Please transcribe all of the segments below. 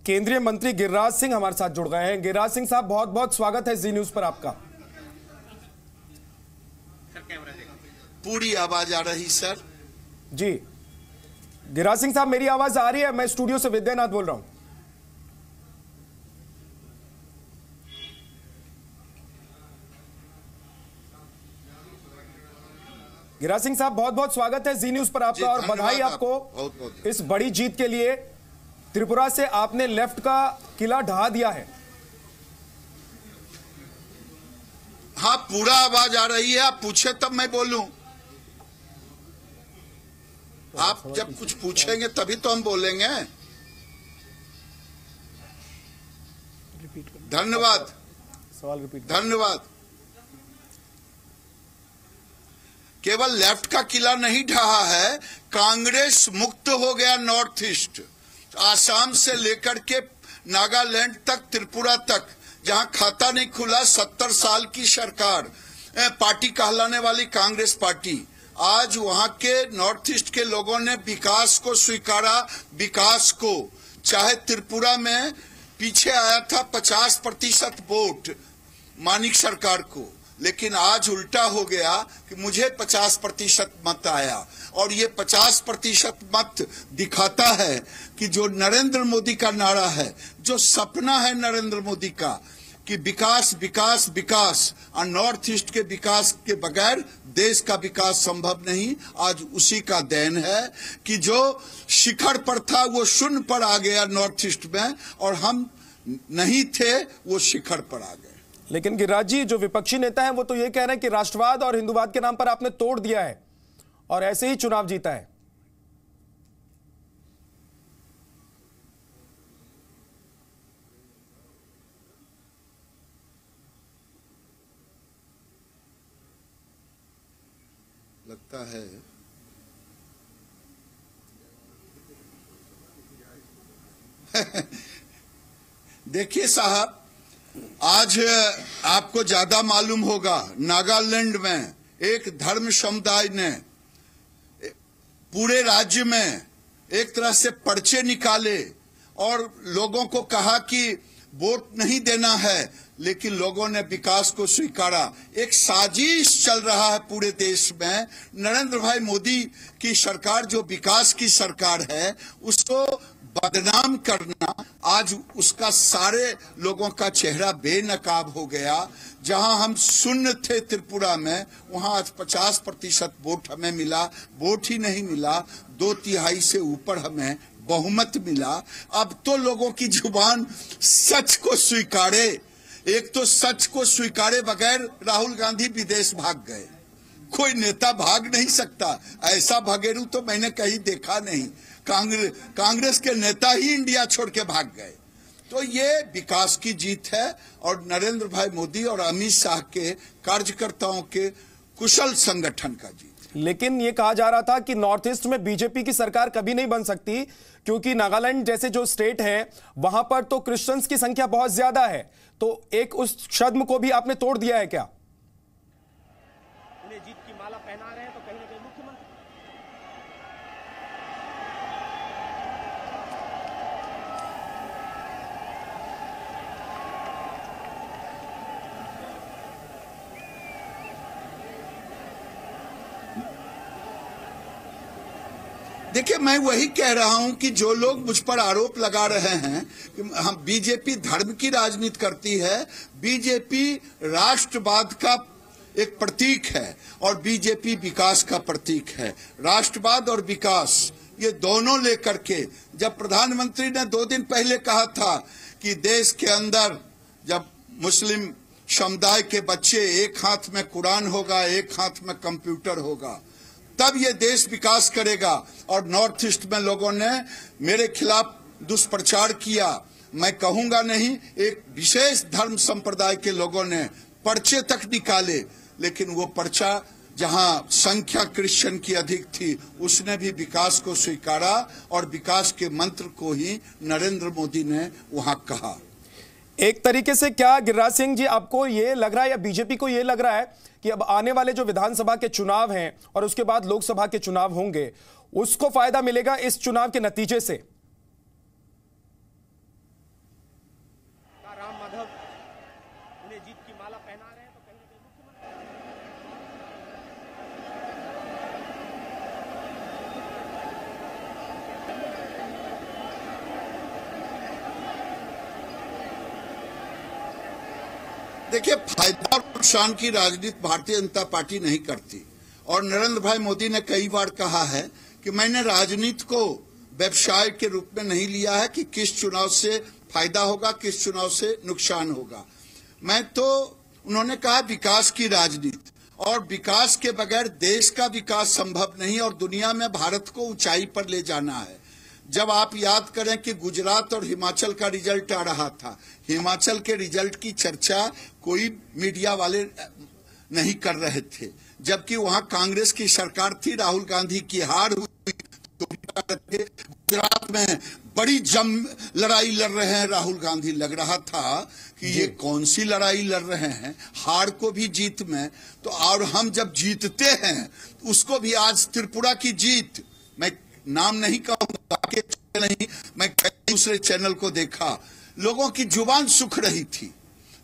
केंद्रीय मंत्री गिरिराज सिंह हमारे साथ जुड़ गए हैं। गिरिराज सिंह साहब, बहुत बहुत स्वागत है जी न्यूज पर आपका। पूरी आवाज आ रही सर? जी गिरिराज सिंह साहब, मेरी आवाज आ रही है? मैं स्टूडियो से विद्यानाथ बोल रहा हूं। गिरिराज सिंह साहब, बहुत बहुत स्वागत है जी न्यूज पर आपका और बधाई आपको इस बड़ी जीत के लिए। त्रिपुरा से आपने लेफ्ट का किला ढहा दिया है। हाँ, पूरा आवाज आ रही है। आप पूछे तब मैं बोलूं। आप जब कुछ पूछेंगे तभी तो हम बोलेंगे। धन्यवाद, सवाल रिपीट। धन्यवाद। केवल लेफ्ट का किला नहीं ढहा है, कांग्रेस मुक्त हो गया नॉर्थ ईस्ट। आसाम से लेकर के नागालैंड तक, त्रिपुरा तक, जहां खाता नहीं खुला 70 साल की सरकार, पार्टी कहलाने वाली कांग्रेस पार्टी, आज वहां के नॉर्थ ईस्ट के लोगों ने विकास को स्वीकारा। विकास को, चाहे त्रिपुरा में पीछे आया था 50% वोट मानिक सरकार को, लेकिन आज उल्टा हो गया कि मुझे 50% मत आया। और ये 50% मत दिखाता है कि जो नरेंद्र मोदी का नारा है, जो सपना है नरेंद्र मोदी का कि विकास विकास विकास, और नॉर्थ ईस्ट के विकास के बगैर देश का विकास संभव नहीं, आज उसी का देन है कि जो शिखर पर था वो शून्य पर आ गया नॉर्थ ईस्ट में, और हम नहीं थे वो शिखर पर आ गए। लेकिन गिरिराज जी, जो विपक्षी नेता हैं वो तो ये कह रहे हैं कि राष्ट्रवाद और हिंदुवाद के नाम पर आपने तोड़ दिया है और ऐसे ही चुनाव जीता है। लगता है देखिए साहब, आज आपको ज्यादा मालूम होगा, नागालैंड में एक धर्म समुदाय ने पूरे राज्य में एक तरह से पर्चे निकाले और लोगों को कहा कि वोट नहीं देना है, लेकिन लोगों ने विकास को स्वीकारा। एक साजिश चल रहा है पूरे देश में। नरेंद्र भाई मोदी की सरकार, जो विकास की सरकार है, उसको बदनाम करना, आज उसका सारे लोगों का चेहरा बेनकाब हो गया। जहां हम शून्य थे त्रिपुरा में, वहां आज 50% वोट हमें मिला। वोट ही नहीं मिला, 2/3 से ऊपर हमें बहुमत मिला। अब तो लोगों की जुबान सच को स्वीकारे। एक तो सच को स्वीकारे बगैर राहुल गांधी विदेश भाग गए। कोई नेता भाग नहीं सकता, ऐसा भगेरू तो मैंने कहीं देखा नहीं। कांग्रेस के नेता ही इंडिया छोड़ के भाग गए। तो ये विकास की जीत है और नरेंद्र भाई मोदी और अमित शाह के कार्यकर्ताओं के कुशल संगठन का जीत। लेकिन ये कहा जा रहा था कि नॉर्थ ईस्ट में बीजेपी की सरकार कभी नहीं बन सकती, क्योंकि नागालैंड जैसे जो स्टेट है वहां पर तो क्रिश्चियंस की संख्या बहुत ज्यादा है। तो एक उस छद्म को भी आपने तोड़ दिया है क्या? उन्हें जीत की माला पहना रहे हैं तो कहीं ना कहीं मुख्यमंत्री। देखिए, मैं वही कह रहा हूं कि जो लोग मुझ पर आरोप लगा रहे हैं कि हम बीजेपी धर्म की राजनीति करती है, बीजेपी राष्ट्रवाद का एक प्रतीक है और बीजेपी विकास का प्रतीक है। राष्ट्रवाद और विकास, ये दोनों लेकर के, जब प्रधानमंत्री ने 2 दिन पहले कहा था कि देश के अंदर जब मुस्लिम समुदाय के बच्चे, एक हाथ में कुरान होगा, एक हाथ में कंप्यूटर होगा, तब ये देश विकास करेगा। और नॉर्थ ईस्ट में लोगों ने मेरे खिलाफ दुष्प्रचार किया। मैं कहूंगा नहीं, एक विशेष धर्म संप्रदाय के लोगों ने पर्चे तक निकाले, लेकिन वो पर्चा जहां संख्या क्रिश्चियन की अधिक थी, उसने भी विकास को स्वीकारा और विकास के मंत्र को ही नरेंद्र मोदी ने वहां कहा। एक तरीके से क्या गिरिराज सिंह जी, आपको ये लग रहा है या बीजेपी को ये लग रहा है कि अब आने वाले जो विधानसभा के चुनाव हैं और उसके बाद लोकसभा के चुनाव होंगे, उसको फायदा मिलेगा इस चुनाव के नतीजे से? देखिए, फायदा और नुकसान की राजनीति भारतीय जनता पार्टी नहीं करती। और नरेंद्र भाई मोदी ने कई बार कहा है कि मैंने राजनीति को व्यवसाय के रूप में नहीं लिया है कि किस चुनाव से फायदा होगा, किस चुनाव से नुकसान होगा। उन्होंने कहा विकास की राजनीति, और विकास के बगैर देश का विकास संभव नहीं और दुनिया में भारत को ऊंचाई पर ले जाना है। जब आप याद करें कि गुजरात और हिमाचल का रिजल्ट आ रहा था, हिमाचल के रिजल्ट की चर्चा कोई मीडिया वाले नहीं कर रहे थे, जबकि वहां कांग्रेस की सरकार थी, राहुल गांधी की हार हुई। तो गुजरात में बड़ी लड़ाई लड़ रहे हैं राहुल गांधी। लग रहा था कि ये कौन सी लड़ाई लड़ रहे हैं, हार को भी जीत में। तो और हम जब जीतते हैं उसको भी, आज त्रिपुरा की जीत, मैं नाम नहीं कहूंगा कि नहीं, मैं दूसरे चैनल को देखा, लोगों की जुबान सूख रही थी,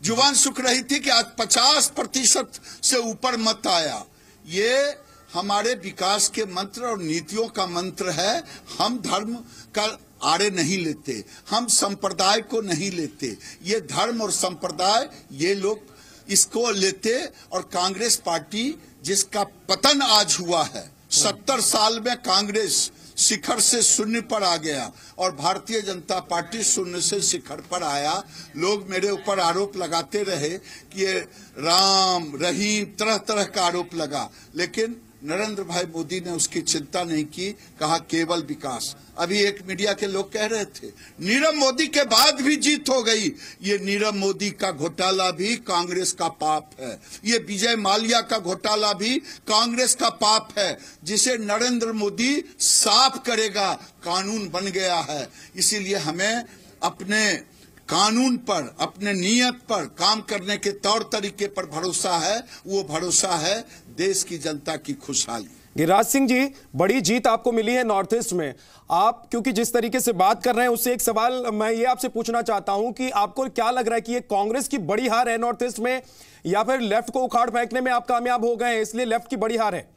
जुबान सूख रही थी कि आज 50% से ऊपर मत आया। ये हमारे विकास के मंत्र और नीतियों का मंत्र है। हम धर्म का आड़े नहीं लेते, हम संप्रदाय को नहीं लेते। ये धर्म और संप्रदाय ये लोग इसको लेते। और कांग्रेस पार्टी जिसका पतन आज हुआ है, 70 साल में कांग्रेस शिखर से शून्य पर आ गया और भारतीय जनता पार्टी शून्य से शिखर पर आया। लोग मेरे ऊपर आरोप लगाते रहे कि ये राम रहीम तरह तरह का आरोप लगा, लेकिन नरेंद्र भाई मोदी ने उसकी चिंता नहीं की, कहा केवल विकास। अभी एक मीडिया के लोग कह रहे थे नीरव मोदी के बाद भी जीत हो गई। ये नीरव मोदी का घोटाला भी कांग्रेस का पाप है, ये विजय माल्या का घोटाला भी कांग्रेस का पाप है, जिसे नरेंद्र मोदी साफ करेगा। कानून बन गया है, इसीलिए हमें अपने कानून पर, अपने नियत पर, काम करने के तौर तरीके पर भरोसा है। वो भरोसा है देश की जनता की खुशहाली। गिरिराज सिंह जी, बड़ी जीत आपको मिली है नॉर्थ ईस्ट में। आप क्योंकि जिस तरीके से बात कर रहे हैं, उससे एक सवाल मैं ये आपसे पूछना चाहता हूं कि आपको क्या लग रहा है कि ये कांग्रेस की बड़ी हार है नॉर्थ ईस्ट में, या फिर लेफ्ट को उखाड़ फेंकने में आप कामयाब हो गए हैं इसलिए लेफ्ट की बड़ी हार है?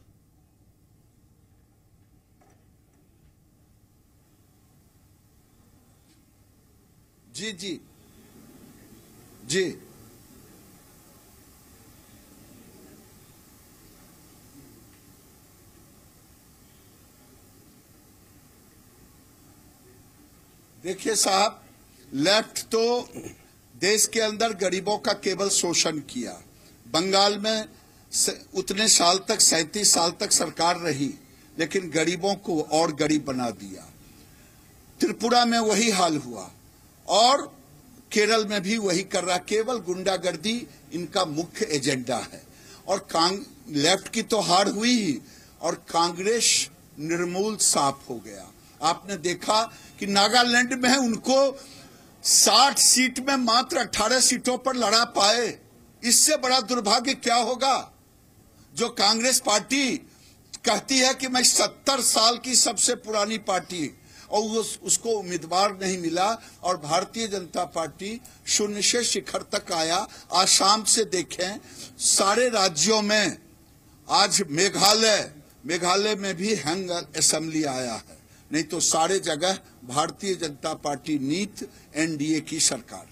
जी जी जी, देखिए साहब, लेफ्ट तो देश के अंदर गरीबों का केवल शोषण किया। बंगाल में उतने साल तक, 37 साल तक सरकार रही, लेकिन गरीबों को और गरीब बना दिया। त्रिपुरा में वही हाल हुआ और केरल में भी वही कर रहा। केवल गुंडागर्दी इनका मुख्य एजेंडा है। और लेफ्ट की तो हार हुई ही, और कांग्रेस निर्मूल साफ हो गया। आपने देखा कि नागालैंड में उनको 60 सीट में मात्र 18 सीटों पर लड़ा पाए। इससे बड़ा दुर्भाग्य क्या होगा? जो कांग्रेस पार्टी कहती है कि मैं 70 साल की सबसे पुरानी पार्टी, और उसको उम्मीदवार नहीं मिला और भारतीय जनता पार्टी शून्य से शिखर तक आया। आज शाम से देखें, सारे राज्यों में, आज मेघालय में भी हैंग असेंबली आया है, नहीं तो सारे जगह भारतीय जनता पार्टी नीत, एनडीए की सरकार।